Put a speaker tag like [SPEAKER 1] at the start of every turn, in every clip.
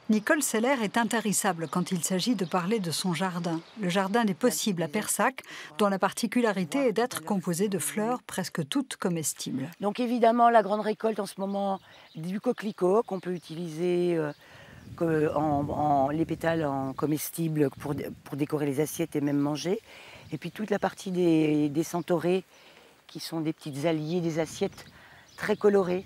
[SPEAKER 1] Nicole Seller est intarissable quand il s'agit de parler de son jardin. Le jardin des possibles à Persac, dont la particularité est d'être composé de fleurs presque toutes comestibles.
[SPEAKER 2] Donc évidemment, la grande récolte en ce moment du coquelicot qu'on peut utiliser les pétales en comestibles pour décorer les assiettes et même manger. Et puis toute la partie des centaurées qui sont des petites alliées des assiettes très colorées.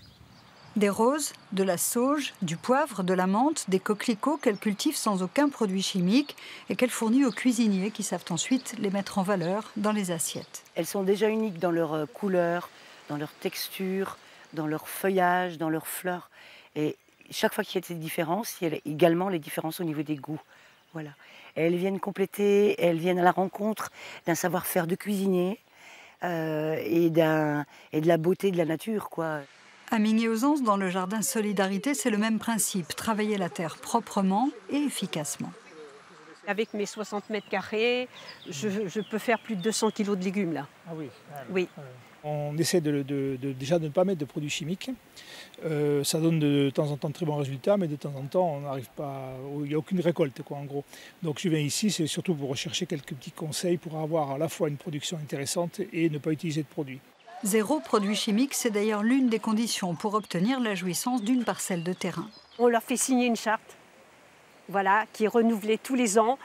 [SPEAKER 1] Des roses, de la sauge, du poivre, de la menthe, des coquelicots qu'elle cultive sans aucun produit chimique et qu'elle fournit aux cuisiniers qui savent ensuite les mettre en valeur dans les assiettes.
[SPEAKER 2] Elles sont déjà uniques dans leur couleur, dans leur texture, dans leur feuillage, dans leurs fleurs. Et chaque fois qu'il y a ces différences, il y a également les différences au niveau des goûts. Voilà. Et elles viennent compléter, elles viennent à la rencontre d'un savoir-faire de cuisinier et de la beauté de la nature, quoi.
[SPEAKER 1] À Migné-aux-Anses, dans le jardin Solidarité, c'est le même principe, travailler la terre proprement et efficacement.
[SPEAKER 3] Avec mes 60 mètres carrés, je peux faire plus de 200 kilos de légumes là.
[SPEAKER 4] Ah oui.
[SPEAKER 3] Oui.
[SPEAKER 4] On essaie déjà de ne pas mettre de produits chimiques. Ça donne de temps en temps de très bons résultats, mais de temps en temps, on n'arrive pas. Il n'y a aucune récolte, quoi, en gros. Donc je viens ici, c'est surtout pour rechercher quelques petits conseils pour avoir à la fois une production intéressante et ne pas utiliser de produits.
[SPEAKER 1] Zéro produit chimique, c'est d'ailleurs l'une des conditions pour obtenir la jouissance d'une parcelle de terrain.
[SPEAKER 3] On leur fait signer une charte, voilà, qui est renouvelée tous les ans,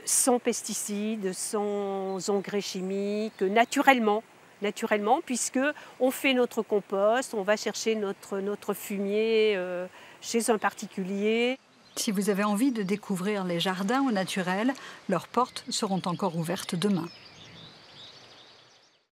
[SPEAKER 3] sans pesticides, sans engrais chimiques, naturellement, puisque on fait notre compost, on va chercher notre fumier chez un particulier.
[SPEAKER 1] Si vous avez envie de découvrir les jardins au naturel, leurs portes seront encore ouvertes demain.